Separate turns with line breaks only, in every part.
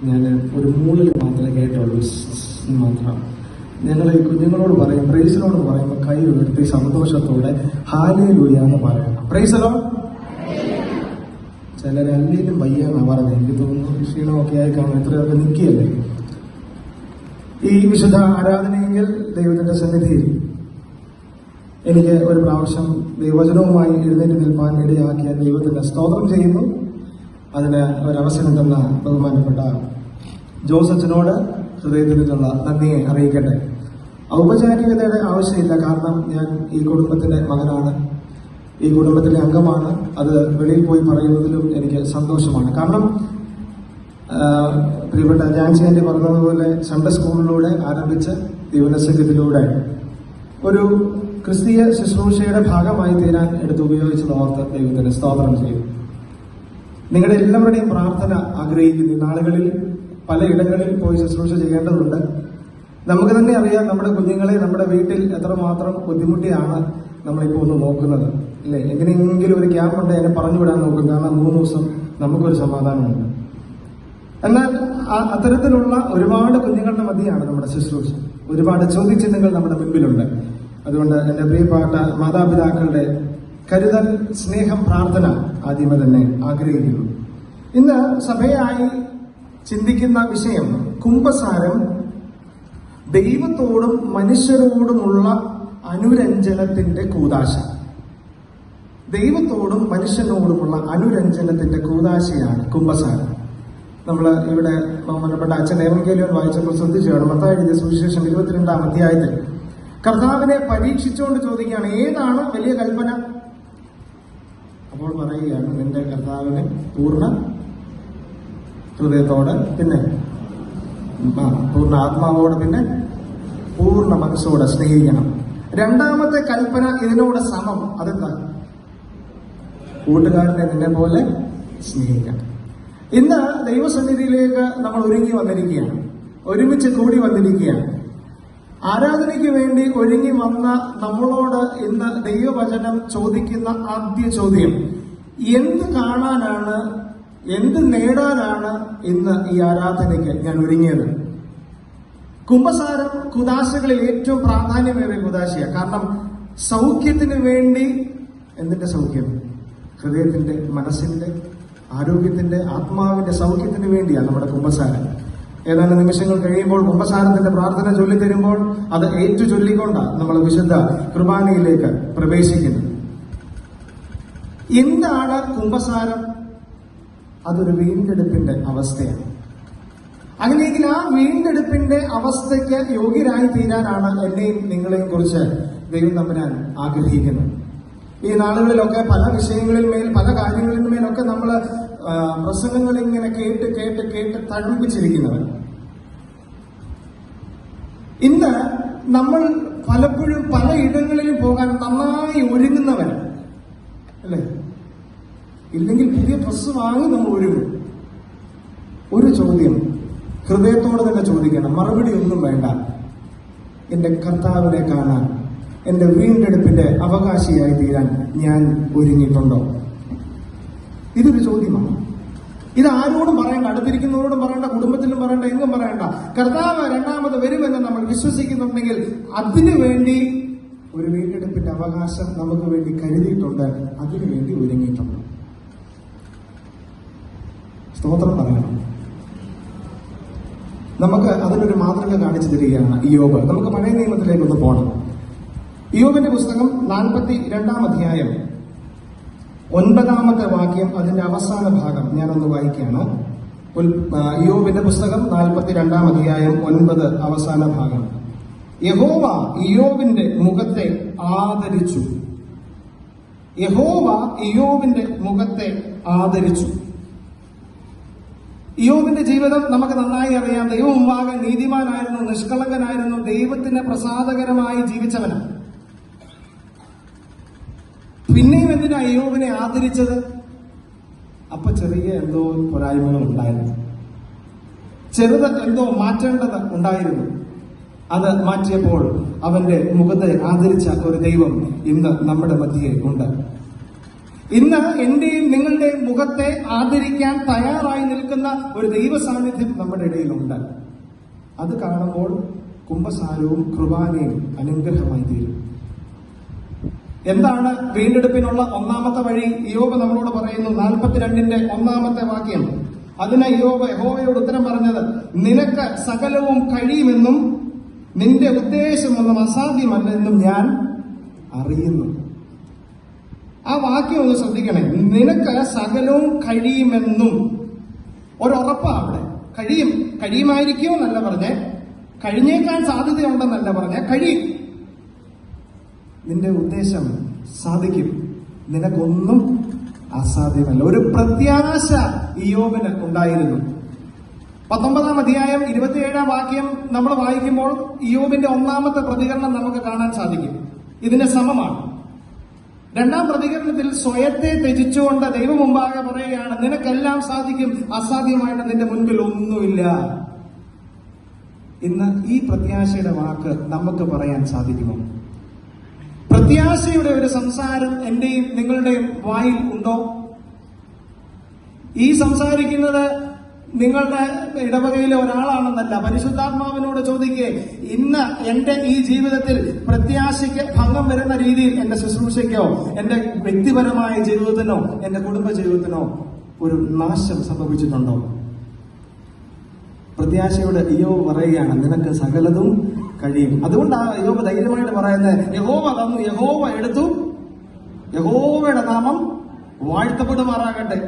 ഞാൻ ഒരു മൂളിൽ മാത്രമേ കേട്ടുള്ളൂ, മാത്രം. ഞങ്ങൾ ഈ കുഞ്ഞുങ്ങളോട് പറയും, പ്രൈസിനോട് പറയുമ്പോൾ കൈ ഉയർത്തി സന്തോഷത്തോടെ ഹല്ലേലൂയ എന്ന് പറയണം. പ്രൈസലോ. ചിലരല്ലേലും വയ്യാന്നാ പറഞ്ഞത്. എനിക്ക് തോന്നുന്നു ക്ഷീണമൊക്കെ ആയി കാണും. എത്രയൊക്കെ നിൽക്കുകയല്ലേ ഈ വിശുദ്ധ ആരാധനയെങ്കിൽ ദൈവത്തിന്റെ സന്നിധിയിൽ എനിക്ക് ഒരു പ്രാവശ്യം ദൈവവചനവുമായി എഴുന്നേറ്റ് നിൽപ്പാൻ ഇടയാക്കിയ ദൈവത്തിന്റെ സ്തോത്രം ചെയ്യുന്നു. അതിന് ഒരവസരം തന്ന ബഹുമാനപ്പെട്ട ജോസച്ചനോട് ഹൃദയത്തിൽ നിന്നുള്ള നന്ദിയെ അറിയിക്കട്ടെ. ഔപചാരികതയുടെ ആവശ്യമില്ല, കാരണം ഞാൻ ഈ കുടുംബത്തിന്റെ മകനാണ്, ഈ കുടുംബത്തിലെ അംഗമാണ്. അത് വെളിയിൽ പോയി പറയുന്നതിലും എനിക്ക് സന്തോഷമാണ്. കാരണം പ്രിയപ്പെട്ട ജാൻസി ആന്റി പറഞ്ഞതുപോലെ സൺഡേ സ്കൂളിലൂടെ ആരംഭിച്ച് ദിവനസംഘത്തിലൂടെ ഒരു ക്രിസ്തീയ ശുശ്രൂഷയുടെ ഭാഗമായി തീരാൻ എടുത്ത് ഉപയോഗിച്ചത് ഓർത്ത് ദൈവത്തിന് സ്തോത്രം ചെയ്യും. നിങ്ങളുടെ എല്ലാവരുടെയും പ്രാർത്ഥന ആഗ്രഹിക്കുന്നു. നാളുകളിൽ പലയിടങ്ങളിൽ പോയി ശുശ്രൂഷ ചെയ്യേണ്ടതുണ്ട്. നമുക്ക് തന്നെ അറിയാം നമ്മുടെ കുഞ്ഞുങ്ങളെ നമ്മുടെ വീട്ടിൽ എത്രമാത്രം ബുദ്ധിമുട്ടിയാണ് നമ്മളിപ്പോൾ ഒന്ന് നോക്കുന്നത്, അല്ലേ? എങ്ങനെയെങ്കിലും ഒരു ക്യാമ്പ് ഉണ്ട് എന്നെ പറഞ്ഞുവിടാൻ നോക്കും, കാരണം 3 ദിവസം നമുക്കൊരു സമാധാനമുണ്ട്. എന്നാൽ അത്തരത്തിലുള്ള ഒരുപാട് കുഞ്ഞുങ്ങളുടെ മധ്യയാണ് നമ്മുടെ ശുശ്രൂഷ. ഒരുപാട് ചോദ്യചിഹ്നങ്ങൾ നമ്മുടെ മുൻപിലുണ്ട്. അതുകൊണ്ട് എന്റെ പ്രിയപ്പെട്ട മാതാപിതാക്കളുടെ കരുതൽ, സ്നേഹം, പ്രാർത്ഥന ആദ്യമേ തന്നെ ആഗ്രഹിക്കുന്നു. ഇന്ന് സഭയായി ചിന്തിക്കുന്ന വിഷയം കുംഭസാരം, ദൈവത്തോടും മനുഷ്യരോടുമുള്ള അനുരഞ്ജനത്തിന്റെ കൂദാശ. ദൈവത്തോടും മനുഷ്യനോടുമുള്ള അനുരഞ്ജനത്തിന്റെ കൂദാശയാണ് കുംഭസാരം. നമ്മൾ ഇവിടെ ബഹുമാനപ്പെട്ട അച്ഛൻ ഏവൻഗേലിയോൻ വായിച്ചപ്പോൾ ശ്രദ്ധിച്ചാണ്. മത്തായി എഴുതിയ സുവിശേഷം 22-ാം അധ്യായത്തിൽ കർത്താവിനെ പരീക്ഷിച്ചുകൊണ്ട് ചോദിക്കുകയാണ്, ഏതാണ് വലിയ കൽപ്പന? അപ്പോൾ പറയുകയാണ്, നിന്റെ കർത്താവിനെ പൂർണ്ണ ഹൃദയത്തോടെ, പിന്നെ പൂർണ്ണ ആത്മാവോടെ, പിന്നെ പൂർണ്ണ മനസ്സോടെ സ്നേഹിക്കണം. രണ്ടാമത്തെ കൽപ്പന ഇതിനോട് സമം. അതെന്താ? കൂട്ടുകാരനെ നിന്നെ പോലെ സ്നേഹിക്കണം. ഇന്ന് ദൈവസന്നിധിയിലേക്ക് നമ്മൾ ഒരുങ്ങി വന്നിരിക്കുകയാണ്, ഒരുമിച്ച് കൂടി വന്നിരിക്കുകയാണ്. ആരാധനയ്ക്ക് വേണ്ടി ഒരുങ്ങി വന്ന നമ്മളോട് ഇന്ന് ദൈവവചനം ചോദിക്കുന്ന ആദ്യ ചോദ്യം, എന്ത് കാണാനാണ്, എന്ത് നേടാനാണ് ഇന്ന് ഈ ആരാധനയ്ക്ക് ഞാൻ ഒരുങ്ങിയത്? കുംഭസാരം കുദാശകളിൽ ഏറ്റവും പ്രാധാന്യമേറിയ കുദാശയാണ്. കാരണം സൗഖ്യത്തിന് വേണ്ടി, എന്തിന്റെ സൗഖ്യം? ഹൃദയത്തിന്റെ, മനസ്സിന്റെ, ആരോഗ്യത്തിന്റെ, ആത്മാവിന്റെ സൗഖ്യത്തിന് വേണ്ടിയാണ് നമ്മുടെ കുംഭസാരം. ഏതാനും നിമിഷങ്ങൾ കഴിയുമ്പോൾ കുംഭസാരത്തിന്റെ പ്രാർത്ഥന ചൊല്ലിത്തരുമ്പോൾ അത് ഏറ്റു ചൊല്ലിക്കൊണ്ടാണ് നമ്മൾ വിശുദ്ധ കുർബാനയിലേക്ക് പ്രവേശിക്കുന്നത്. എന്താണ് കുംഭസാരം? അതൊരു വീണ്ടെടുപ്പിന്റെ അവസ്ഥയാണ്. അങ്ങനെയെങ്കിൽ ആ വീണ്ടെടുപ്പിന്റെ അവസ്ഥയ്ക്ക് യോഗ്യരായി തീരാനാണ് എന്നെയും നിങ്ങളെയും കുറിച്ച് ദൈവം തമ്പുരാൻ ആഗ്രഹിക്കുന്നത്. ഈ നാളുകളിലൊക്കെ പല വിഷയങ്ങളിൽ മേൽ, പല കാര്യങ്ങളിൽ മേലൊക്കെ നമ്മൾ പ്രസംഗങ്ങൾ ഇങ്ങനെ കേട്ട് കേട്ട് കേട്ട് തഴമ്പിച്ചിരിക്കുന്നവർ. ഇന്ന് നമ്മൾ പലപ്പോഴും പല ഇടങ്ങളിലും പോകാൻ നന്നായി ഒരുങ്ങുന്നവർ, അല്ലേ? ഇല്ലെങ്കിൽ പുതിയ ഡ്രസ്സ് വാങ്ങി നമ്മൾ ഒരുങ്ങും. ഒരു ചോദ്യം ഹൃദയത്തോടെ തന്നെ ചോദിക്കണം, മറുപടി ഒന്നും വേണ്ട. എന്റെ കർത്താവിനെ കാണാൻ, എന്റെ വീണ്ടെടുപ്പിന്റെ അവകാശിയായി തീരാൻ ഞാൻ ഒരുങ്ങിയിട്ടുണ്ടോ? ഇതൊരു ചോദ്യമാണ്. ഇത് ആരോടും പറയണ്ട, അടുത്തിരിക്കുന്നവരോടും പറയണ്ട, കുടുംബത്തിലും പറയണ്ട, എങ്ങും പറയണ്ട. കർത്താവ് രണ്ടാമത് വരുമെന്ന് നമ്മൾ വിശ്വസിക്കുന്നുണ്ടെങ്കിൽ അതിനു വേണ്ടി ഒരു വീണ്ടെടുപ്പിന്റെ അവകാശം നമുക്ക് വേണ്ടി കരുതിയിട്ടുണ്ട്, അതിനുവേണ്ടി ഒരുങ്ങിയിട്ടുണ്ട്. സ്തോത്രം പറയണം. നമുക്ക് അതിനൊരു മാതൃക കാണിച്ചു തരികയാണ് ഇയ്യോബ്. നമുക്ക് പഴയ നിയമത്തിലേക്ക് ഒന്ന് പോകണം. ഇയ്യോബിന്റെ പുസ്തകം 42-ാം അധ്യായം 9-ാമത്തെ വാക്യം, അതിന്റെ അവസാന ഭാഗം ഞാനൊന്ന് വായിക്കുകയാണ്. ഇയ്യോബിന്റെ പുസ്തകം 42-ാം അധ്യായം 9 അവസാന ഭാഗം. യഹോവ ഇയ്യോബിന്റെ മുഖത്തെ ആദരിച്ചു. യഹോവ ഇയ്യോബിന്റെ മുഖത്തെ ആദരിച്ചു. ഇയ്യോബിന്റെ ജീവിതം നമുക്ക് നന്നായി അറിയാം. ദൈവം മുമ്പാകെ നീതിമാനായിരുന്നു, നിഷ്കളങ്കനായിരുന്നു, ദൈവത്തിന് പ്രസാദകരമായി ജീവിച്ചവനാണ്. പിന്നെയും എന്തിനാ ഇയ്യോബിനെ ആദരിച്ചത്? അപ്പൊ ചെറിയ എന്തോ പോരായ്മകൾ ഉണ്ടായിരുന്നു, ചെറുത് എന്തോ മാറ്റേണ്ടത് ഉണ്ടായിരുന്നു. അത് മാറ്റിയപ്പോൾ അവന്റെ മുഖത്തെ ആദരിച്ച ഒരു ദൈവം ഇന്ന് നമ്മുടെ മധ്യേ ഉണ്ട്. ഇന്ന് എന്റെയും നിങ്ങളുടെയും മുഖത്തെ ആദരിക്കാൻ തയ്യാറായി നിൽക്കുന്ന ഒരു ദൈവ സാന്നിധ്യം നമ്മുടെ ഇടയിലുണ്ട്. അത് കാണുമ്പോൾ കുംഭസാരവും കുർബാനയും അനുഗ്രഹമായി തീരും. എന്താണ് വീണ്ടെടുപ്പിനുള്ള ഒന്നാമത്തെ വഴി? ഇയ്യോബ് നമ്മളോട് പറയുന്നു 42-ന്റെ 1-ാമത്തെ വാക്യം. അതിന് ഇയ്യോബ് യഹോവയോട് ഉത്തരം പറഞ്ഞത്, നിനക്ക് സകലവും കഴിയുമെന്നും നിന്റെ ഉദ്ദേശമൊന്നും അസാധ്യമല്ലെന്നും ഞാൻ അറിയുന്നു. ആ വാക്യം ഒന്ന് ശ്രദ്ധിക്കണേ. നിനക്ക് സകലവും കഴിയുമെന്നും ഒരുറപ്പാ അവിടെ. കഴിയുമായിരിക്കുമോ എന്നല്ല പറഞ്ഞേ, കഴിഞ്ഞേക്കാൻ സാധ്യതയുണ്ടെന്നല്ല പറഞ്ഞേ, കഴിയും. നിന്റെ ഉദ്ദേശം സാധിക്കും, നിനക്കൊന്നും അസാധ്യമല്ല. ഒരു പ്രത്യാശ ഇയ്യോബിന് ഉണ്ടായിരുന്നു. 19-ാം അധ്യായം 27-ാം വാക്യം നമ്മൾ വായിക്കുമ്പോൾ ഇയ്യോബിന്റെ 1-ാമത്തെ പ്രതികരണം നമുക്ക് കാണാൻ സാധിക്കും. ഇതിന് സമമാണ്. 2-ാം പ്രതികരണത്തിൽ സ്വയത്തെ ത്യജിച്ചുകൊണ്ട് ദൈവം മുമ്പാകെ പറയുകയാണ്, നിനക്കെല്ലാം സാധിക്കും, അസാധ്യമായിട്ട് നിന്റെ മുൻപിൽ ഒന്നുമില്ല. ഇന്ന് ഈ പ്രത്യാശയുടെ വാക്ക് നമുക്ക് പറയാൻ സാധിക്കുമോ? പ്രത്യാശയുടെ ഒരു സംസാരം എന്റെയും നിങ്ങളുടെയും വായിൽ ഉണ്ടോ? ഈ സംസാരിക്കുന്നത് നിങ്ങളുടെ ഇടവകയിലെ ഒരാളാണെന്നല്ല. പരിശുദ്ധാത്മാവിനോട് ചോദിക്കേ, ഇന്ന് എന്റെ ഈ ജീവിതത്തിൽ പ്രത്യാശയ്ക്ക് ഭംഗം വരുന്ന രീതിയിൽ എന്റെ ശുശ്രൂഷയ്ക്കോ എന്റെ വ്യക്തിപരമായ ജീവിതത്തിനോ എന്റെ കുടുംബ ജീവിതത്തിനോ ഒരു നാശം സംഭവിച്ചിട്ടുണ്ടോ? പ്രത്യാശയോട് ഇയ്യോബ് പറയുകയാണ്, നിനക്ക് സകലതും കഴിയും. അതുകൊണ്ടാണ് ഇയ്യോബ് ധൈര്യമായിട്ട് പറയുന്നത്, യഹോവ തന്നു, യഹോവ എടുത്തു, യഹോവയുടെ നാമം വാഴ്ത്തപ്പെടുമാറാകട്ടെ.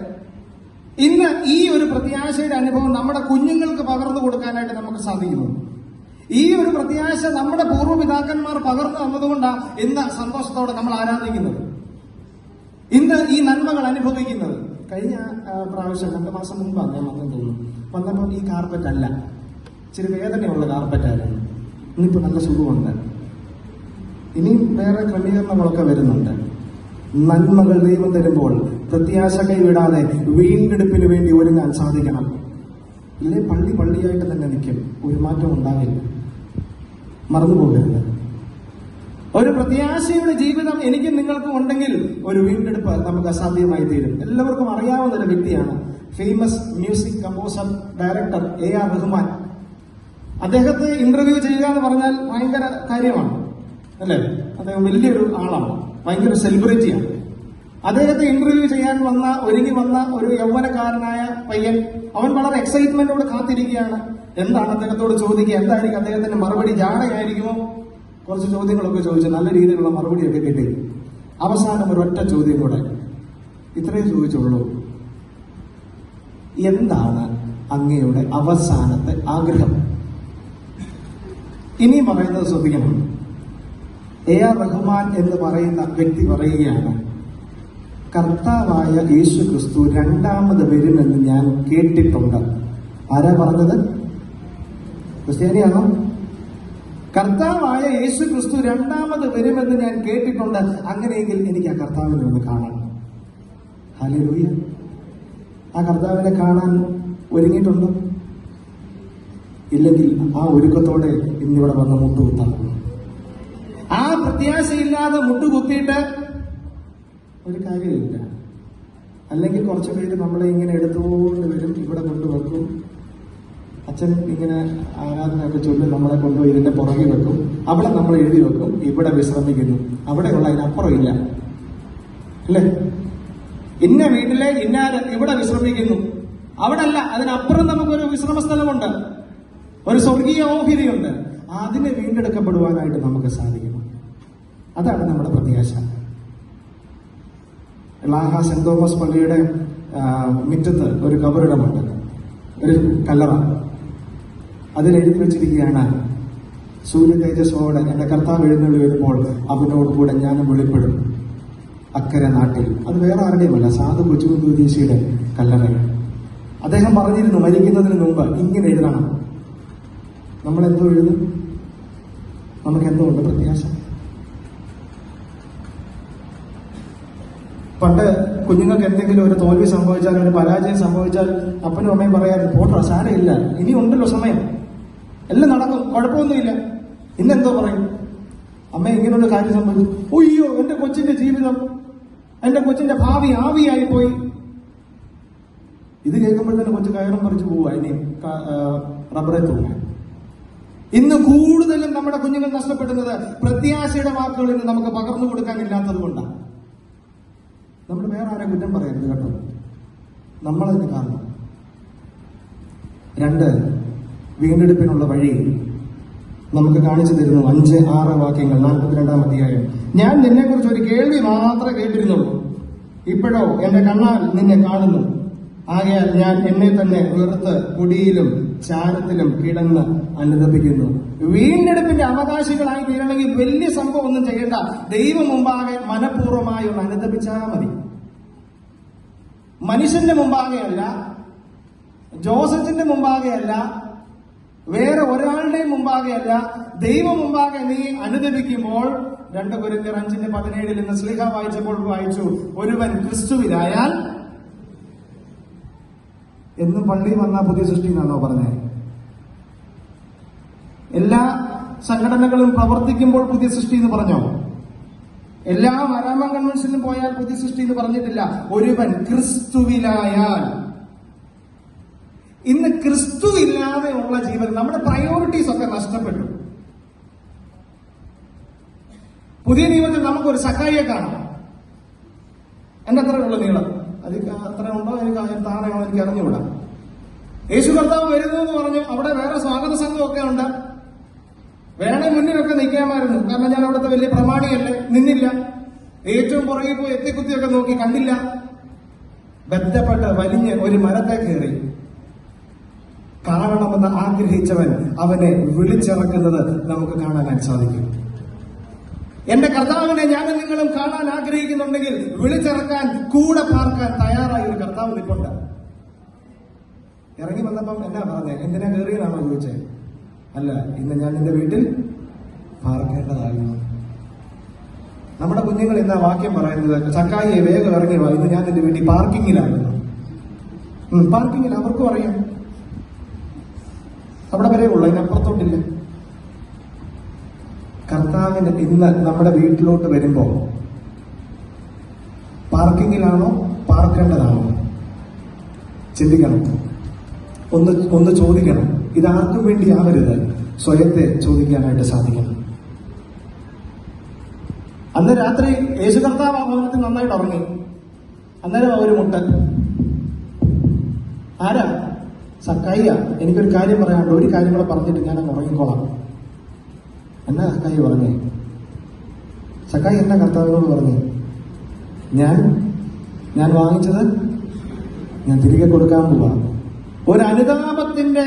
ഇന്ന് ഈ ഒരു പ്രത്യാശയുടെ അനുഭവം നമ്മുടെ കുഞ്ഞുങ്ങൾക്ക് പകർന്നു കൊടുക്കാനായിട്ട് നമുക്ക് സാധിക്കുന്നു. ഈ ഒരു പ്രത്യാശ നമ്മുടെ പൂർവ്വപിതാക്കന്മാർ പകർന്നു തന്നതുകൊണ്ടാണ് ഇന്ന് സന്തോഷത്തോടെ നമ്മൾ ആരാധിക്കുന്നത്, ഇന്ന് ഈ നന്മകൾ അനുഭവിക്കുന്നത്. കഴിഞ്ഞ പ്രാവശ്യം 2 മാസം മുമ്പാണ് ഞാൻ വന്നു തോന്നുന്നു. വന്നപ്പോൾ ഈ കാർപ്പറ്റ് അല്ല, ഇച്ചിരി വേദനയുള്ള കാർപ്പറ്റായിരുന്നു. ഇന്നിപ്പോൾ നല്ല സുഖമുണ്ട്. ഇനിയും വേറെ ക്രമീകരണങ്ങളൊക്കെ വരുന്നുണ്ട്. നന്മകൾ ദൈവം തരുമ്പോൾ പ്രത്യാശ കൈവിടാതെ വീണ്ടെടുപ്പിന് വേണ്ടി ഒരുങ്ങാൻ സാധിക്കണം. ഇല്ലേ പള്ളിയായിട്ട് തന്നെ നിൽക്കും, ഒരു മാറ്റം ഉണ്ടാകില്ല. മറന്നുപോകരുത്. ഒരു പ്രത്യാശയുടെ ജീവിതം എനിക്കും നിങ്ങൾക്കും ഉണ്ടെങ്കിൽ ഒരു വീണ്ടെടുപ്പ് നമുക്ക് അസാധ്യമായി തീരും. എല്ലാവർക്കും അറിയാവുന്ന ഒരു വ്യക്തിയാണ് famous music composer director A.R. Rahman. അദ്ദേഹത്തെ ഇന്റർവ്യൂ ചെയ്യുക എന്ന് പറഞ്ഞാൽ ഭയങ്കര കാര്യമാണ്, അല്ലേ? അദ്ദേഹം വലിയൊരു ആളാണ്, ഭയങ്കര സെലിബ്രിറ്റിയാണ്. അദ്ദേഹത്തെ ഇന്റർവ്യൂ ചെയ്യാൻ ഒരുങ്ങി വന്ന ഒരു യൗവനക്കാരനായ പയ്യൻ, അവൻ വളരെ എക്സൈറ്റ്മെന്റോട് കാത്തിരിക്കുകയാണ്. എന്താണ് അദ്ദേഹത്തോട് ചോദിക്കുക, എന്തായിരിക്കും അദ്ദേഹത്തിന്റെ മറുപടി? ജാടയായിരിക്കുമോ? കുറച്ച് ചോദ്യങ്ങളൊക്കെ ചോദിച്ചു, നല്ല രീതിയിലുള്ള മറുപടിയൊക്കെ കിട്ടി. അവസാനം ഒരൊറ്റ ചോദ്യം കൂടെ, ഇത്രയും ചോദിച്ചുള്ളൂ, എന്താണ് അങ്ങയുടെ അവസാനത്തെ ആഗ്രഹം? ഇനി പറയുന്നത് ശ്രദ്ധിക്കണം. A.R. റഹ്മാൻ എന്ന് പറയുന്ന വ്യക്തി പറയുകയാണ്, കർത്താവായ യേശു ക്രിസ്തു 2ാമത് വരുമെന്ന് ഞാൻ കേട്ടിട്ടുണ്ട്. ആരാ പറഞ്ഞത്? ക്രിസ്ത്യാനിയാണോ? കർത്താവായ യേശു ക്രിസ്തു 2ാമത് വരുമെന്ന് ഞാൻ കേട്ടിട്ടുണ്ട്. അങ്ങനെയെങ്കിൽ എനിക്ക് ആ കർത്താവിനെ ഒന്ന് കാണണം. ഹല്ലേലൂയ. ആ കർത്താവിനെ കാണാൻ ഒരുങ്ങിയിട്ടുണ്ടോ? ഇല്ലെങ്കിൽ ആ ഒരുക്കത്തോടെ ഇന്നിവിടെ വന്ന് മുട്ടുകുത്താകുന്നു. ആ പ്രത്യാശയില്ലാതെ മുട്ടുകുത്തിയിട്ട് ഒരു കാര്യമില്ല. അല്ലെങ്കിൽ കുറച്ച് പേര് നമ്മളെ ഇങ്ങനെ എടുത്തുകൊണ്ട് വരും, ഇവിടെ കൊണ്ടുവെക്കും. അച്ഛൻ ഇങ്ങനെ ആരാധനയൊക്കെ ചൊല്ലി നമ്മളെ കൊണ്ടുപോയി ഇതിന്റെ പുറകെ വെക്കും. അവിടെ നമ്മൾ എഴുതി വെക്കും, ഇവിടെ വിശ്രമിക്കുന്നു. അവിടെയുള്ള അതിനപ്പുറം ഇല്ല, അല്ലേ? ഇന്ന വീട്ടിലെ ഇന്നാര് ഇവിടെ വിശ്രമിക്കുന്നു, അവിടെ അല്ല, അതിനപ്പുറം നമുക്കൊരു വിശ്രമ സ്ഥലമുണ്ട്, ഒരു സ്വർഗീയ ഓഹരിയുണ്ട്. അതിനെ വീണ്ടെടുക്കപ്പെടുവാനായിട്ട് നമുക്ക് സാധിക്കണം. അതാണ് നമ്മുടെ പ്രത്യാശ. ലാഹ സെന്റ് തോമസ് പള്ളിയുടെ മുറ്റത്ത് ഒരു കബറിടമുണ്ട്, ഒരു കല്ലറ. അതിലെഴുതി വെച്ചിരിക്കുകയാണ്, സൂര്യ തേജസ്സോടെ എന്റെ കർത്താവ് എഴുന്നള്ളി വരുമ്പോൾ അവനോട് കൂടെ ഞാനും വെളിപ്പെടും അക്കരെ നാട്ടിൽ. അത് വേറെ ആരുടെയുമല്ല, സാധു കൊച്ചുകുന്തീശിയുടെ കല്ലറ. അദ്ദേഹം പറഞ്ഞിരുന്നു മരിക്കുന്നതിന് മുമ്പ് ഇങ്ങനെ എഴുതണം. നമ്മളെന്തോ എഴുതും? നമുക്ക് എന്തോ ഉണ്ട് പ്രത്യാശ. പണ്ട് കുഞ്ഞുങ്ങൾക്ക് എന്തെങ്കിലും ഒരു തോൽവി സംഭവിച്ചാൽ, ഒരു പരാജയം സംഭവിച്ചാൽ അപ്പനും അമ്മയും പറയാറ്, പോട്ടെ സാരമില്ല, ഇനി ഉണ്ടല്ലോ സമയം, എല്ലാം നടക്കും, കുഴപ്പമൊന്നുമില്ല. ഇന്നെന്തോ പറയും? അമ്മ ഇങ്ങനെയുള്ള കാര്യം സംഭവിച്ചു, ഒയ്യോ എന്റെ കൊച്ചിന്റെ ജീവിതം എന്റെ കൊച്ചിന്റെ ഭാവി ആവിയായി പോയി. ഇത് കേൾക്കുമ്പോഴത്തേന് കൊച്ചു കയറും പറിച്ചു പോവുക, ഇനി റബ്ബറെ തൂങ്ങാൻ. ഇന്ന് കൂടുതലും നമ്മുടെ കുഞ്ഞുങ്ങൾ നഷ്ടപ്പെടുന്നത് പ്രത്യാശയുടെ വാക്കുകൾ ഇന്ന് നമുക്ക് പകർന്നു കൊടുക്കാനില്ലാത്തത് കൊണ്ടാണ്. നമ്മൾ വേറെ ആരെ കുറ്റം പറയരുത് കേട്ടോ, നമ്മളതിന് കാരണം. 2, വീണ്ടെടുപ്പിനുള്ള വഴി നമുക്ക് കാണിച്ചു തരുന്നു. 5, 6 വാക്യങ്ങൾ 42-ാം അധ്യായം. ഞാൻ നിന്നെ കുറിച്ച് ഒരു കേൾവി മാത്രമേ കേട്ടിരുന്നുള്ളൂ, ഇപ്പോഴോ എന്റെ കണ്ണാൽ നിന്നെ കാണുന്നു. ആകയാൽ ഞാൻ എന്നെ തന്നെ വെറുത്ത് കുടിയിലും ചാരത്തിലും കിടന്ന് അനുതപിക്കുന്നു. വീണ്ടെടുപ്പിന്റെ അവകാശികളായി തീരണമെങ്കിൽ വലിയ സംഭവം ഒന്നും ചെയ്യേണ്ട. ദൈവം മുമ്പാകെ മനഃപൂർവ്വമായി ഒന്ന് അനുതപിച്ചാൽ മതി. മനുഷ്യന്റെ മുമ്പാകെയല്ല, ജോസഫിന്റെ മുമ്പാകെയല്ല, വേറെ ഒരാളുടെയും മുമ്പാകെയല്ല, ദൈവം മുമ്പാകെ നീ അനുദപിക്കുമ്പോൾ 2 കൊരിന്ത്യർ 5:17 ഇന്ന് ശ്ലീഹ വായിച്ചപ്പോൾ വായിച്ചു, ഒരുവൻ ക്രിസ്തുവിലായാൽ. എന്നും പള്ളി വന്ന പുതിയ സൃഷ്ടി എന്നാണോ പറഞ്ഞത്? എല്ലാ സംഘടനകളും പ്രവർത്തിക്കുമ്പോൾ പുതിയ സൃഷ്ടി എന്ന് പറഞ്ഞോ? എല്ലാ മരാമ കൺവെൻഷനിലും പോയാൽ പുതിയ സൃഷ്ടി എന്ന് പറഞ്ഞിട്ടില്ല. ഒരുവൻ ക്രിസ്തുവിലായാൽ. ഇന്ന് ക്രിസ്തു ഇല്ലാതെയുള്ള ജീവിതം, നമ്മുടെ പ്രയോറിറ്റീസ് ഒക്കെ നഷ്ടപ്പെട്ടു. പുതിയ നിയമത്തിൽ നമുക്കൊരു സക്കായിയെ കാണാം. എന്റെ അത്രയുള്ള നീളം, അത് അത്ര ഉണ്ടോ എനിക്ക് താഴെയാണോ എനിക്ക് അറിഞ്ഞുകൂടാ. യേശു കർത്താവ് വരുന്നു എന്ന് പറഞ്ഞു. അവിടെ വേറെ സ്വാഗത സംഘമൊക്കെ ഉണ്ട്. വേണേ മുന്നിലൊക്കെ നിൽക്കാമായിരുന്നു, കാരണം ഞാൻ അവിടുത്തെ വലിയ പ്രമാണിയല്ലേ. നിന്നില്ല. ഏറ്റവും പുറകെ പോയി എത്തിക്കുത്തിയൊക്കെ നോക്കി, കണ്ടില്ല. ബന്ധപ്പെട്ട് വലിഞ്ഞ് ഒരു മരത്തെ കയറി കാണണമെന്ന് ആഗ്രഹിച്ചവൻ അവനെ വിളിച്ചിറക്കുന്നത് നമുക്ക് കാണാനായി സാധിക്കും. എന്റെ കർത്താവിനെ ഞാനും നിങ്ങളും കാണാൻ ആഗ്രഹിക്കുന്നുണ്ടെങ്കിൽ വിളിച്ചിറക്കാൻ, കൂടെ പാർക്കാൻ തയ്യാറായ ഒരു കർത്താവ് നിൽപ്പുണ്ട്. ഇറങ്ങി വന്നപ്പം എന്നാ പറഞ്ഞേ? എന്തിനാ കയറിയതാണോ ചോദിച്ചേ? അല്ല, ഇന്ന് ഞാൻ നിന്റെ വീട്ടിൽ പാർക്കേണ്ടതായിരുന്നു. നമ്മുടെ കുഞ്ഞുങ്ങൾ ഇന്ന് വാക്യം പറയുന്നത്, ചക്കായിയെ വേഗം ഇറങ്ങി വാ, ഇന്ന് ഞാൻ നിന്റെ വീട്ടിൽ പാർക്കിങ്ങിലായിരുന്നു. പാർക്കിങ്ങിൽ അവർക്കും അറിയാം, അവിടെ വരെ ഉള്ളു, അതിനപ്പുറത്തോട്ടില്ല. കർത്താവിന് ഇന്ന് നമ്മുടെ വീട്ടിലോട്ട് വരുമ്പോ പാർക്കിങ്ങിലാണോ പാർക്കേണ്ടതാണോ ചിന്തിക്കണം. ഒന്ന് ചോദിക്കണം. ഇതാർക്കും വേണ്ടി ആവരുത്, സ്വയത്തെ ചോദിക്കാനായിട്ട് സാധിക്കണം. അന്ന് രാത്രി യേശു കർത്താവ് ആ ഭവനത്തിൽ നന്നായിട്ട് ഉറങ്ങി. അന്നേരം ഒരു മുട്ടൻ. ആരാ? സക്കായിയ. എനിക്കൊരു കാര്യം പറയാനുണ്ട്, ഒരു കാര്യം കൂടെ പറഞ്ഞിട്ട് ഞാൻ അങ്ങ് ഉറങ്ങിക്കോളാം. എന്നാ സക്കായി പറഞ്ഞേ? സക്കായി എന്നാ കർത്താവിനോട് പറഞ്ഞു? ഞാൻ വാങ്ങിച്ചത് ഞാൻ തിരികെ കൊടുക്കാൻ പോവാ. ഒരു അനുതാപത്തിന്റെ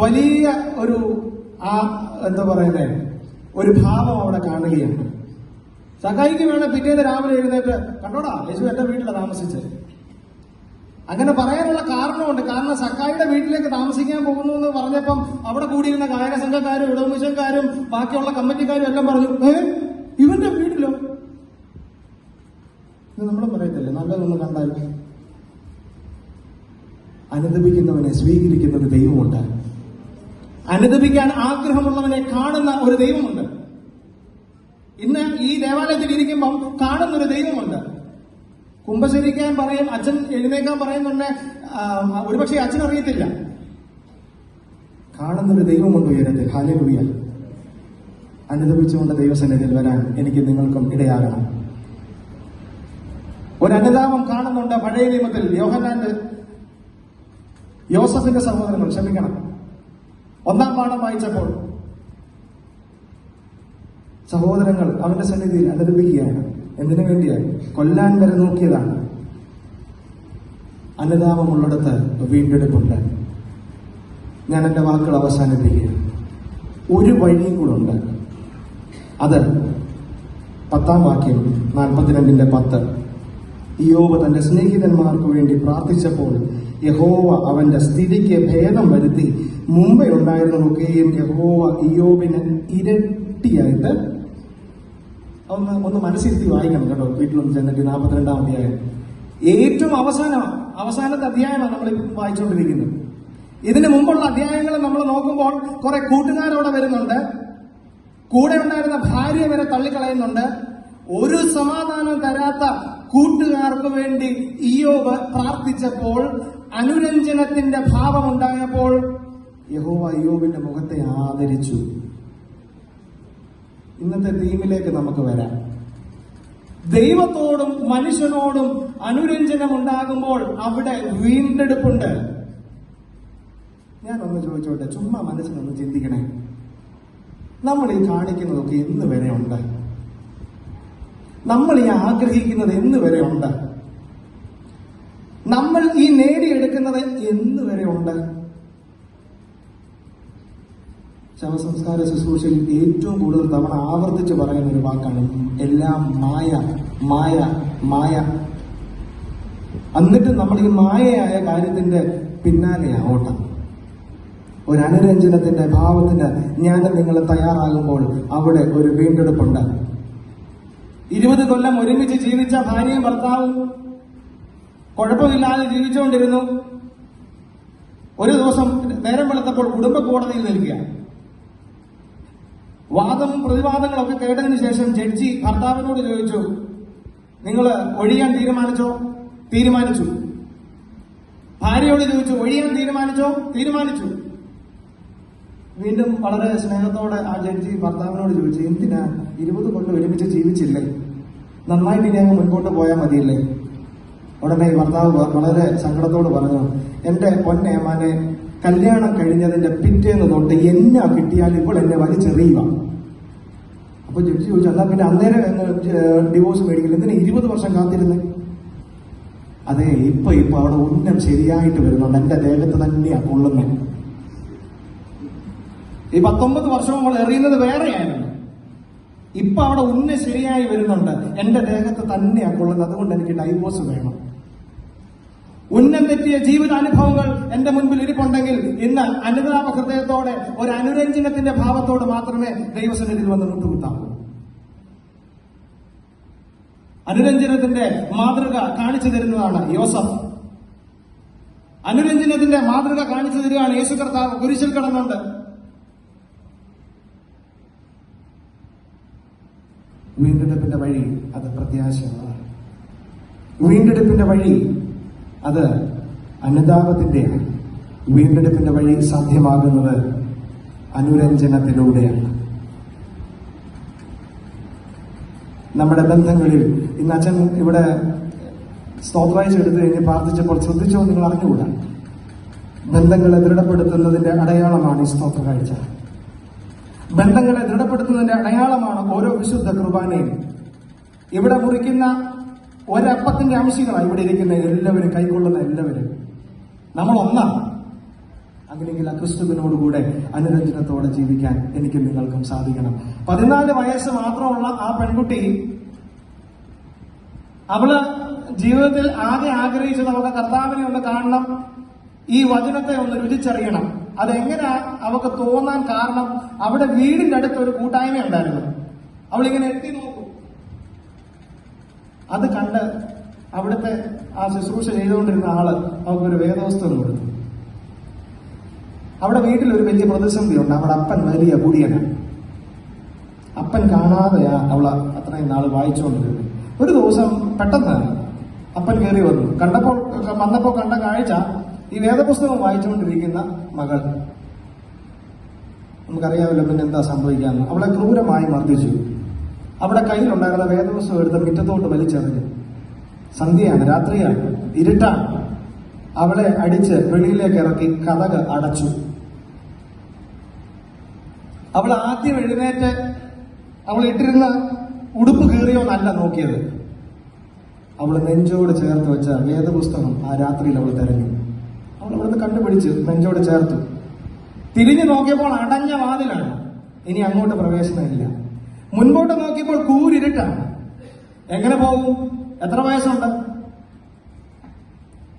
വലിയ ഒരു എന്താ പറയുന്നേ, ഒരു ഭാവം അവിടെ കാണുകയാണ്. സക്കായിക്ക് വേണം പിറ്റേന്ന് രാവിലെ എഴുന്നേറ്റ്, കണ്ടോടാ യേശു എന്റെ വീട്ടിലാണ് താമസിച്ചത്. അങ്ങനെ പറയാനുള്ള കാരണമുണ്ട്. കാരണം സക്കായിയുടെ വീട്ടിലേക്ക് താമസിക്കാൻ പോകുന്നു എന്ന് പറഞ്ഞപ്പം അവിടെ കൂടിയിരുന്ന ഗായക സംഘക്കാരും ഇടവമിശക്കാരും ബാക്കിയുള്ള കമ്മിറ്റിക്കാരും എല്ലാം പറഞ്ഞു, ഇവന്റെ വീട്ടിലോ? ഇത് നമ്മളും പറയത്തില്ലേ, നല്ലതൊന്ന് കണ്ടാൽ. അനുദപിക്കുന്നവനെ സ്വീകരിക്കുന്ന ഒരു ദൈവമുണ്ട്. അനുദപിക്കാൻ ആഗ്രഹമുള്ളവനെ കാണുന്ന ഒരു ദൈവമുണ്ട്. ഇന്ന് ഈ ദേവാലയത്തിൽ ഇരിക്കുമ്പം കാണുന്നൊരു ദൈവമുണ്ട്. കുമ്പസരിക്കാൻ പറയും, അച്ഛൻ എഴുന്നേക്കാൻ പറയുന്നുണ്ട്. ഒരുപക്ഷെ അച്ഛൻ അറിയത്തില്ല. കാണുന്നൊരു ദൈവമുണ്ട് ഉയരത്തിൽ. ഹല്ലേലൂയ. അനുദപിച്ചുകൊണ്ട് ദൈവസന്നിധിയിൽ വരാൻ എനിക്ക് നിങ്ങൾക്കും ഇടയാകണം. ഒരു അനുതാപം കാണുന്നുണ്ട് പഴയ നിയമത്തിൽ. യോസഫിന്റെ സഹോദരങ്ങൾ, ക്ഷമിക്കണം, 1-ാം പാഠം വായിച്ചപ്പോൾ സഹോദരങ്ങൾ അവന്റെ സന്നിധിയിൽ അനുദപിക്കുകയാണ്. എന്തിനു വേണ്ടിയാണ്? കൊല്ലാൻ വരെ നോക്കിയതാണ്. അനുതാപമുള്ളിടത്ത് വീണ്ടെടുപ്പുണ്ട്. ഞാൻ എന്റെ വാക്കുകൾ അവസാനിപ്പിക്കുക. ഒരു വഴിയും കൂടെ ഉണ്ട്. അത് 10-ാം വാക്യം 42:10. ഇയ്യോബ് തന്റെ സ്നേഹിതന്മാർക്ക് വേണ്ടി പ്രാർത്ഥിച്ചപ്പോൾ യഹോവ അവന്റെ സ്ഥിതിക്ക് ഭേദം വരുത്തി. മുമ്പേ ഉണ്ടായിരുന്നതൊക്കെയും യഹോവ ഇയ്യോബിന് ഇരട്ടിയായിട്ട്. ഒന്ന് മനസ്സിരുത്തി വായിക്കണം കേട്ടോ, വീട്ടിലൊന്ന് ചെന്നിട്ട്. 42-ാം അധ്യായം ഏറ്റവും അവസാനത്തെ അധ്യായമാണ് നമ്മളിപ്പോൾ വായിച്ചുകൊണ്ടിരിക്കുന്നത്. ഇതിനു മുമ്പുള്ള അധ്യായങ്ങൾ നമ്മൾ നോക്കുമ്പോൾ കുറെ കൂട്ടുകാരവിടെ വരുന്നുണ്ട്. കൂടെ ഉണ്ടായിരുന്ന ഭാര്യ വരെ തള്ളിക്കളയുന്നുണ്ട്. ഒരു സമാധാനം തരാത്ത കൂട്ടുകാർക്ക് വേണ്ടി ഇയ്യോബ് പ്രാർത്ഥിച്ചപ്പോൾ, അനുരഞ്ജനത്തിന്റെ ഭാവമുണ്ടായപ്പോൾ യഹോവ ഇയ്യോബിന്റെ മുഖത്തെ ആദരിച്ചു. ഇന്നത്തെ തീമിലേക്ക് നമുക്ക് വരാം. ദൈവത്തോടും മനുഷ്യനോടും അനുരഞ്ജനം ഉണ്ടാകുമ്പോൾ അവിടെ വീണ്ടെടുപ്പുണ്ട്. ഞാനൊന്ന് ചോദിച്ചോട്ടെ, ചുമ്മാ മനസ്സിലൊന്ന് ചിന്തിക്കണേ. നമ്മൾ ഈ കാണിക്കുന്നതൊക്കെ എന്ന് വരെ ഉണ്ട്? നമ്മൾ ഈ ആഗ്രഹിക്കുന്നത് എന്ന് വരെ ഉണ്ട്? നമ്മൾ ഈ നേടിയെടുക്കുന്നത് എന്ന് വരെ ഉണ്ട്? ശവസംസ്കാര ശുശ്രൂഷയിൽ ഏറ്റവും കൂടുതൽ തവണ ആവർത്തിച്ച് പറയുന്ന ഒരു വാക്കാണ് എല്ലാം മായ, മായ, മായ. എന്നിട്ട് നമ്മൾ ഈ മായയായ കാര്യത്തിന്റെ പിന്നാലെയാവട്ടെ. ഒരു അനുരഞ്ജനത്തിന്റെ ഭാവത്തിന് ഞാൻ നിങ്ങൾ തയ്യാറാകുമ്പോൾ അവിടെ ഒരു വീണ്ടെടുപ്പുണ്ട്. 20 കൊല്ലം ഒരുമിച്ച് ജീവിച്ച ഭാര്യയും ഭർത്താവും കുഴപ്പമില്ലാതെ ജീവിച്ചുകൊണ്ടിരുന്നു. ഒരു ദിവസം നേരം വെളുത്തപ്പോൾ കുടുംബ കോടതിയിൽ നിൽക്കുക. വാദവും പ്രതിവാദങ്ങളൊക്കെ കേട്ടതിന് ശേഷം ജഡ്ജി ഭർത്താവിനോട് ചോദിച്ചു, നിങ്ങൾ ഒഴിയാൻ തീരുമാനിച്ചോ? തീരുമാനിച്ചു. ഭാര്യയോട് ചോദിച്ചു, ഒഴിയാൻ തീരുമാനിച്ചോ? തീരുമാനിച്ചു. വീണ്ടും വളരെ സ്നേഹത്തോടെ ആ ജഡ്ജി ഭർത്താവിനോട് ചോദിച്ചു, എന്തിനാ 20 കൊല്ലം ഒരുമിച്ച് ജീവിച്ചില്ലേ? നന്നായിട്ട് ഇനി അങ്ങ് മുൻപോട്ട് പോയാൽ മതിയല്ലേ? ഉടനെ ഭർത്താവ് വളരെ സങ്കടത്തോട് പറഞ്ഞു, എന്റെ പൊന്നേമാനെ, കല്യാണം കഴിഞ്ഞതിന്റെ പിറ്റേന്ന് തൊട്ട് എന്നാ കിട്ടിയാൽ ഇപ്പോൾ എന്നെ വലിച്ചെറിയുക. അപ്പൊ ജഡ്ജി ചോദിച്ചു, എന്നാ പിന്നെ അന്നേരം ഡിവോഴ്സ് മേടിക്കില്ല, എന്തിനാ 20 വർഷം കാത്തിരുന്നേ? അതെ, ഇപ്പൊ അവിടെ ഉന്നം ശരിയായിട്ട് വരുന്നുണ്ട്, എന്റെ ദേഹത്ത് തന്നെയാ കൊള്ളുന്നേ. ഈ 19 വർഷം നമ്മൾ എറിയുന്നത് വേറെയായിരുന്നു. ഇപ്പൊ അവിടെ ഉന്നം ശരിയായി വരുന്നുണ്ട്, എന്റെ ദേഹത്ത് തന്നെയാ കൊള്ളുന്നത്, അതുകൊണ്ട് എനിക്ക് ഡൈവോഴ്സ് വേണം. ഉന്നം തെറ്റിയ ജീവിതാനുഭവങ്ങൾ എന്റെ മുൻപിൽ ഇരിപ്പുണ്ടെങ്കിൽ ഇന്ന് അനുതാപ ഹൃദയത്തോടെ ഒരു അനുരഞ്ജനത്തിന്റെ ഭാവത്തോട് മാത്രമേ ദൈവസന്നിധിയിൽ വന്ന് മുട്ടുകുത്താവൂ. അനുരഞ്ജനത്തിന്റെ മാതൃക കാണിച്ചു തരുന്നതാണ് യോസഫ്. അനുരഞ്ജനത്തിന്റെ മാതൃക കാണിച്ചു തരികയാണ് യേശു കർത്താവ്. കുരിശിൽ കിടന്നുണ്ട്. വീണ്ടെടുപ്പിന്റെ വഴി അത് പ്രത്യാശയാണ്. വീണ്ടെടുപ്പിന്റെ വഴി അത് അനുതാപത്തിന്റെയാണ്. വീണ്ടെടുപ്പിന്റെ വഴി സാധ്യമാകുന്നത് അനുരഞ്ജനത്തിലൂടെയാണ്. നമ്മുടെ ബന്ധങ്ങളിൽ ഇന്ന് അച്ഛൻ ഇവിടെ സ്തോത്രാഴ്ച എടുത്തു കഴിഞ്ഞ് പ്രാർത്ഥിച്ചപ്പോൾ ശ്രദ്ധിച്ചോ നിങ്ങൾ അറിഞ്ഞുകൂടാ, ബന്ധങ്ങളെ ദൃഢപ്പെടുത്തുന്നതിന്റെ അടയാളമാണ് ഈ സ്തോത്ര കാഴ്ച. ബന്ധങ്ങളെ ദൃഢപ്പെടുത്തുന്നതിന്റെ അടയാളമാണ് ഓരോ വിശുദ്ധ കുർബാനയും. ഇവിടെ മുറിക്കുന്ന ഒരപ്പത്തിന്റെ അംശങ്ങളാണ് ഇവിടെ ഇരിക്കുന്ന എല്ലാവരും, കൈക്കൊള്ളുന്ന എല്ലാവരും. നമ്മൾ ഒന്നാണ്. അങ്ങനെയെങ്കിൽ ആ ക്രിസ്തുവിനോടുകൂടെ അനുരഞ്ജനത്തോടെ ജീവിക്കാൻ എനിക്ക് നിങ്ങൾക്കും സാധിക്കണം. 14 വയസ്സ് മാത്രമുള്ള ആ പെൺകുട്ടി, അവള് ജീവിതത്തിൽ ആകെ ആഗ്രഹിച്ചത് അവൾക്ക് കർത്താവിനെ ഒന്ന് കാണണം, ഈ വചനത്തെ ഒന്ന് രുചിച്ചറിയണം. അതെങ്ങനെ അവൾക്ക് തോന്നാൻ കാരണം, അവിടെ വീടിന്റെ അടുത്ത് ഒരു കൂട്ടായ്മ ഉണ്ടായിരുന്നു. അവളിങ്ങനെ എത്തി നോക്കും. അത് കണ്ട് അവിടുത്തെ ആ ശുശ്രൂഷ ചെയ്തുകൊണ്ടിരുന്ന ആള് അവൾക്കൊരു വേദവസ്തുതം കൊടുത്തു. അവിടെ വീട്ടിലൊരു വലിയ പ്രതിസന്ധി ഉണ്ട്. അവിടെ അപ്പൻ വലിയ കുടിയനാണ്. അപ്പൻ കാണാതെയാ അവള് അത്രയും നാള് വായിച്ചുകൊണ്ടിരുന്നത്. ഒരു ദിവസം പെട്ടെന്ന് അപ്പൻ കയറി വന്നു. വന്നപ്പോ കണ്ട കാഴ്ച ഈ വേദപുസ്തകം വായിച്ചുകൊണ്ടിരിക്കുന്ന മകൾ. നമുക്കറിയാമല്ലോ പിന്നെ എന്താ സംഭവിക്കാന്ന്. അവളെ ക്രൂരമായി മർദ്ദിച്ചു. അവിടെ കയ്യിലുണ്ടായിരുന്ന വേദപുസ്തകം എടുത്ത് മുറ്റത്തോട്ട് വലിച്ചെറിഞ്ഞു. സന്ധ്യയാണ്, രാത്രിയാണ്, ഇരുട്ടാണ്. അവളെ അടിച്ച് വെളിയിലേക്ക് ഇറക്കി കതക് അടച്ചു. അവൾ ആദ്യം എഴുന്നേറ്റ് അവൾ ഇട്ടിരുന്ന ഉടുപ്പ് കീറിയോന്നല്ല നോക്കിയത്. അവൾ നെഞ്ചോട് ചേർത്ത് വെച്ച വേദപുസ്തകം ആ രാത്രിയിൽ അവൾ തെരഞ്ഞു. അവൾ അവിടുന്ന് കണ്ടുപിടിച്ച് നെഞ്ചോട് ചേർത്തു. തിരിഞ്ഞു നോക്കിയപ്പോൾ അടഞ്ഞ വാതിലാണ്. ഇനി അങ്ങോട്ട് പ്രവേശനമില്ല. മുൻപോട്ട് നോക്കിയപ്പോൾ കൂരിരുട്ടാണ്. എങ്ങനെ പോകും? എത്ര വയസ്സുണ്ട്?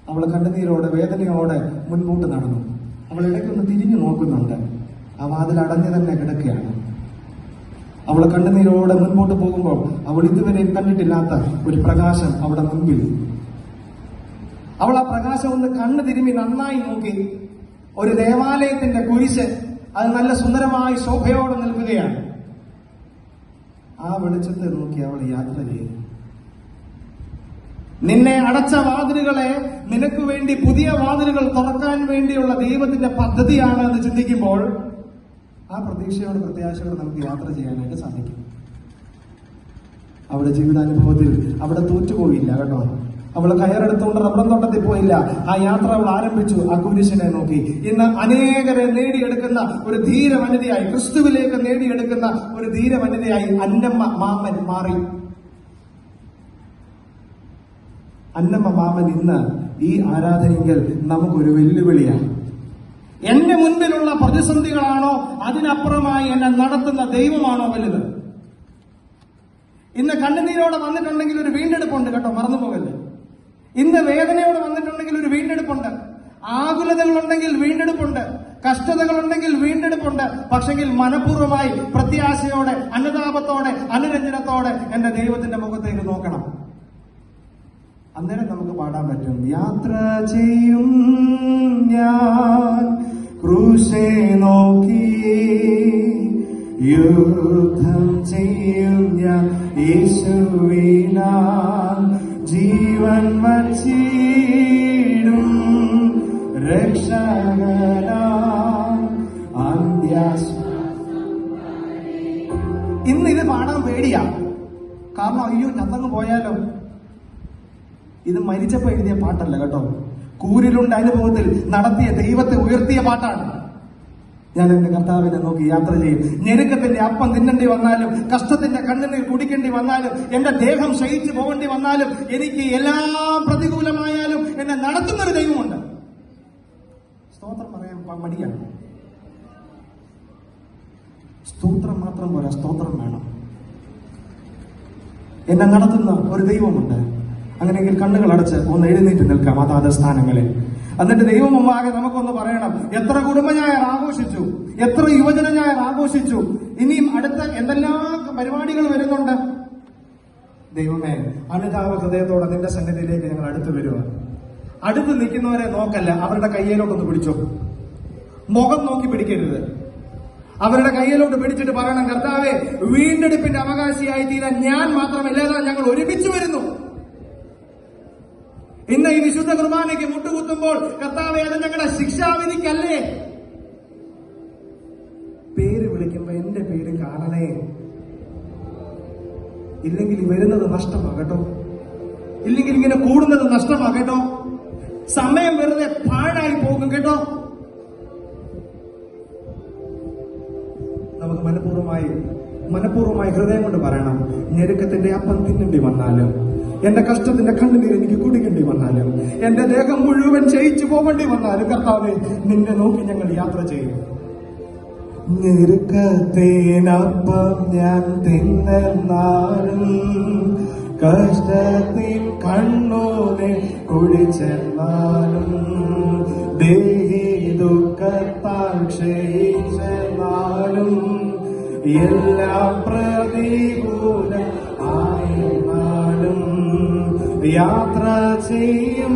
അവൾ കണ്ണുനീരോടെ വേദനയോടെ മുൻപോട്ട് നടന്നു. അവൾ ഇടയ്ക്കൊന്ന് തിരിഞ്ഞു നോക്കുന്നുണ്ട്. ആ വാതിൽ അടഞ്ഞു തന്നെ കിടക്കുകയാണ്. അവൾ കണ്ണുനീരോടെ മുൻപോട്ട് പോകുമ്പോൾ അവൾ ഇതുവരെയും കണ്ടിട്ടില്ലാത്ത ഒരു പ്രകാശം അവിടെ മുൻപിൽ. അവൾ ആ പ്രകാശം ഒന്ന് കണ്ണു തിരുമ്മി നന്നായി നോക്കി. ഒരു ദേവാലയത്തിന്റെ കുരിശ്, അത് നല്ല സുന്ദരമായി ശോഭയോടെ നിൽക്കുകയാണ്. ആ വെളിച്ചത്തെ നോക്കി അവൾ യാത്ര ചെയ്തു. നിന്നെ അടച്ച വാതിലുകളെ നിനക്ക് വേണ്ടി പുതിയ വാതിലുകൾ തുറക്കാൻ വേണ്ടിയുള്ള ദൈവത്തിന്റെ പദ്ധതിയാണ് എന്ന് ചിന്തിക്കുമ്പോൾ ആ പ്രതീക്ഷയോട് പ്രത്യാശയോട് നമുക്ക് യാത്ര ചെയ്യാനായിട്ട് സാധിക്കും. അവിടെ ജീവിതാനുഭവത്തിൽ അവിടെ തോറ്റുപോയില്ല കേട്ടോ. അവൾ കയറെടുത്തുകൊണ്ട് റബ്ബർ തോട്ടത്തിൽ പോയില്ല. ആ യാത്ര അവൾ ആരംഭിച്ചു ആ കുരിശിനെ നോക്കി. ഇന്ന് അനേകരെ നേടിയെടുക്കുന്ന ഒരു ധീര വനിതയായി, ക്രിസ്തുവിലേക്ക് നേടിയെടുക്കുന്ന ഒരു ധീര വനിതയായി അന്നമ്മ മാമൻ മാറി. അന്നമ്മ മാമൻ ഇന്ന് ഈ ആരാധനയെങ്കിൽ നമുക്കൊരു വെല്ലുവിളിയാണ്. എന്റെ മുൻപിലുള്ള പ്രതിസന്ധികളാണോ അതിനപ്പുറമായി എന്നെ നടത്തുന്ന ദൈവമാണോ വലുത്? ഇന്ന് കണ്ണുനീരോടെ വന്നിട്ടുണ്ടെങ്കിൽ ഒരു വീണ്ടെടുപ്പുണ്ട് കേട്ടോ, മറന്നുപോകല്ലേ. ഇന്ന് വേദനയോടെ വന്നിട്ടുണ്ടെങ്കിൽ ഒരു വീണ്ടെടുപ്പുണ്ട്. ആകുലതകളുണ്ടെങ്കിൽ വീണ്ടെടുപ്പുണ്ട്. കഷ്ടതകളുണ്ടെങ്കിൽ വീണ്ടെടുപ്പുണ്ട്. പക്ഷെങ്കിൽ മനഃപൂർവ്വമായി പ്രത്യാശയോടെ, അനുതാപത്തോടെ, അനുരഞ്ജനത്തോടെ എന്റെ ദൈവത്തിന്റെ മുഖത്തേക്ക് നോക്കണം. അന്നേരം നമുക്ക് പാടാൻ പറ്റും. യാത്ര ചെയ്യും ഞാൻ ക്രൂശെ നോക്കി, യുദ്ധം ചെയ്യും ഞാൻ യേശുവിനാൽ, ജീവൻ വച്ചിടും രക്ഷകനാം ഇന്ന് ഇത് പാടാൻ പേടിയാ. കാരണം അയ്യോ ചത്തങ്ങ് പോയാലോ. ഇത് മരിച്ചപ്പോ എഴുതിയ പാട്ടല്ല കേട്ടോ, കൂരിലുണ്ട് അനുഭവത്തിൽ നടത്തിയ ദൈവത്തെ ഉയർത്തിയ പാട്ടാണ്. ഞാൻ എന്റെ കർത്താവിനെ നോക്കി യാത്ര ചെയ്യും. ഞെരുക്കത്തിന്റെ അപ്പം തിന്നേണ്ടി വന്നാലും, കഷ്ടത്തിന്റെ കണ്ണുനീർ കുടിക്കേണ്ടി വന്നാലും, എന്റെ ദേഹം ക്ഷയിച്ചു പോകേണ്ടി വന്നാലും, എനിക്ക് എല്ലാം പ്രതികൂലമായാലും എന്നെ നടത്തുന്നൊരു ദൈവമുണ്ട്. സ്തോത്രം പറയാൻ മടിയാണ്. സ്തോത്രം മാത്രം പോരാ, സ്തോത്രം വേണം. എന്നെ നടത്തുന്ന ഒരു ദൈവമുണ്ട്. അങ്ങനെയെങ്കിൽ കണ്ണുകൾ അടച്ച് ഒന്ന് എഴുന്നേറ്റ് നിൽക്കാം അതാത് സ്ഥാനങ്ങളിൽ. എന്നിട്ട് ദൈവം മുമ്പാകെ നമുക്കൊന്ന് പറയണം. എത്ര കുടുംബ ഞായർ ആഘോഷിച്ചു, എത്ര യുവജന ഞായർ ആഘോഷിച്ചു, ഇനിയും അടുത്ത എന്തെല്ലാം പരിപാടികൾ വരുന്നുണ്ട്. ദൈവമേ, അനുതാപ ഹൃദയത്തോടെ നിന്റെ സന്നിധിയിലേക്ക് ഞങ്ങൾ അടുത്ത് വരിക. അടുത്ത് നിൽക്കുന്നവരെ നോക്കല്ല, അവരുടെ കയ്യിലോട്ടൊന്ന് പിടിച്ചോ. മുഖം നോക്കി പിടിക്കരുത്. അവരുടെ കയ്യിലോട്ട് പിടിച്ചിട്ട് പറയണം, കർത്താവേ, വീണ്ടെടുപ്പിന്റെ അവകാശിയായി തീരാൻ ഞാൻ മാത്രമല്ലാതെ ഞങ്ങൾ ഒരുമിച്ച് വരുന്നു. ഇന്ന് ഈ വിശുദ്ധ കുർബാനയ്ക്ക് മുട്ടുകുത്തുമ്പോൾ കർത്താവേ, അത് ഞങ്ങളുടെ ശിക്ഷാവിധിക്കല്ലേ. പേര് വിളിക്കുമ്പോ എന്റെ പേര് കാണണേ. ഇല്ലെങ്കിൽ വരുന്നത് നഷ്ടമാകട്ടോ, ഇല്ലെങ്കിൽ ഇങ്ങനെ കൂടുന്നത് നഷ്ടമാകട്ടോ, സമയം വെറുതെ പാഴായി പോകും കേട്ടോ. നമുക്ക് മനഃപൂർവ്വമായി ഹൃദയം കൊണ്ട് പറയണം. ഞെരുക്കത്തിന്റെ അപ്പം തിന്നേണ്ടി വന്നാലും, എന്റെ കഷ്ടത്തിന്റെ കണ്ണുനീർ എനിക്ക് കുടിക്കേണ്ടി വന്നാലും, എന്റെ ദേഹം മുഴുവൻ ക്ഷയിച്ചു പോകേണ്ടി വന്നാലും, കർത്താവേ, നിന്നെ നോക്കി ഞങ്ങൾ യാത്ര ചെയ്യും. ഞെരുക്കത്തിനപ്പം ഞാൻ തിന്നാലും, കഷ്ടത്തിൽ കണ്ണൂനെ കുടിച്ചെന്നാലും, ദേഹി ദുഃഖത്താൽ ക്ഷയിച്ചെന്നാലും, എല്ലാം പ്രതികൂലം ആയിരുന്നാലും യാത്ര ചെയ്യും